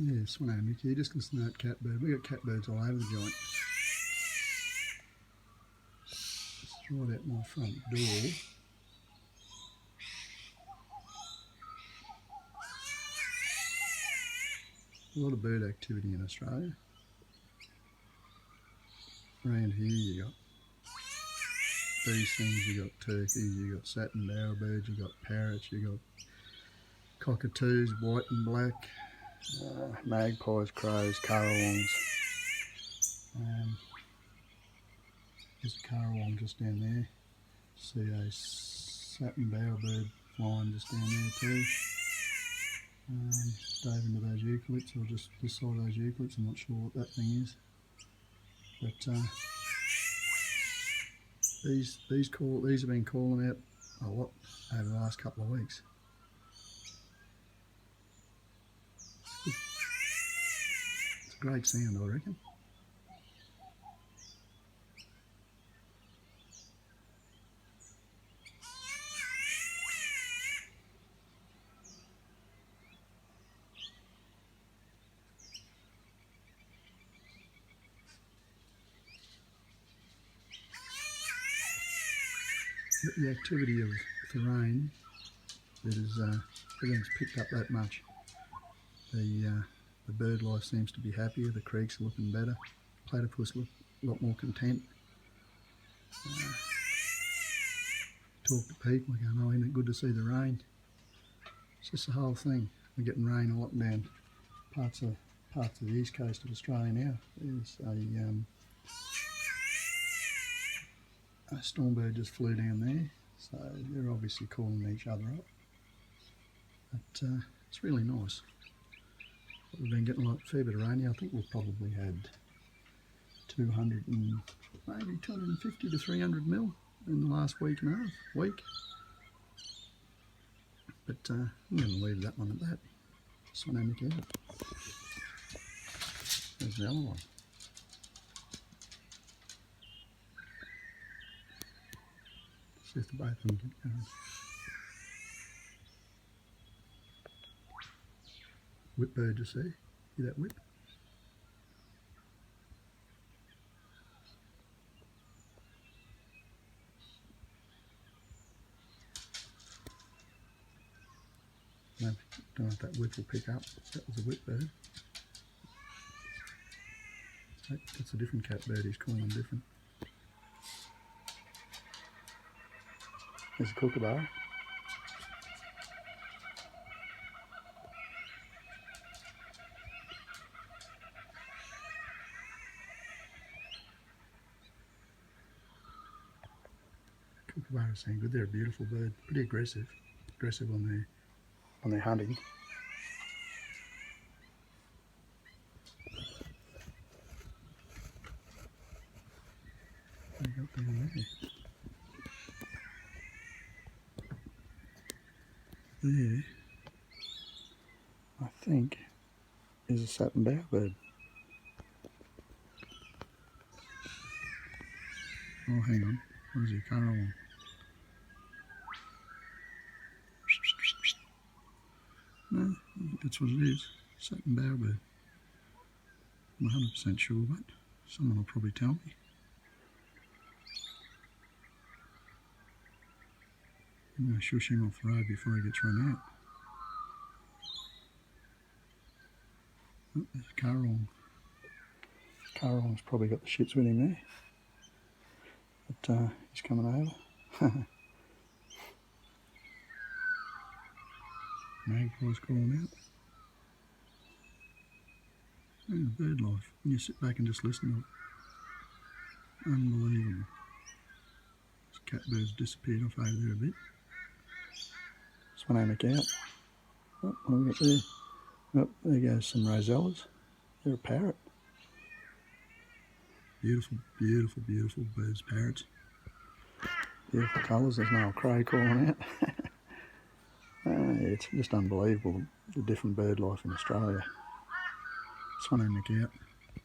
Yeah, Sveno, Mick, just listen to that catbird. We got catbirds all over the joint. It's right out my front door. A lot of bird activity in Australia. Around here you got these things, you got turkeys, you got satin bowerbirds, you got parrots, you got cockatoos, white and black, magpies, crows, currawongs. There's a currawong just down there. See a satin bowerbird flying just down there too. Dove into those eucalypts, or just this side of those eucalypts. I'm not sure what that thing is, but these have been calling out a lot over the last couple of weeks. It's a great sound, I reckon. The activity of the rain, everything's picked up that much. The bird life seems to be happier, the creeks are looking better, platypus look a lot more content. Talk to people, going, oh, isn't it good to see the rain? It's just the whole thing. We're getting rain a lot down parts of the east coast of Australia now. There's a storm bird just flew down there, so they're obviously calling each other up. But it's really nice. We've been getting a fair bit of rain. I think we've probably had maybe 250 to 300 mil in the last week and a half. But I'm going to leave that one at that. Sveno, Mick out. There's the other one. See if the both of them get going. Whip bird, you see? Hear that whip? No, don't know if that whip will pick up. That was a whip bird. That's a different catbird, he's calling them different. There's a kookaburra. Kookaburras sound good. They're a beautiful bird, pretty aggressive on their hunting. What have you got down there? There, I think, is a satin bowerbird. Oh, hang on. What is he? Currawong. No, I think that's what it is. Satin bowerbird. I'm 100% sure, but someone will probably tell me. I'm going to shush him off the road before he gets run out. Oh, there's a currawong. Currawong's probably got the shits with him there. But he's coming over. Magpie's calling out. And bird life. When you sit back and just listen to it. Unbelievable. This catbird's disappeared off over there a bit. Sveno, Mick out. Oh, what have we got there? Oh, there goes some rosellas. They're a parrot. Beautiful, beautiful, beautiful birds, parrots. Beautiful colours. There's no crow calling out. It's just unbelievable, the different bird life in Australia. Sveno, Mick out.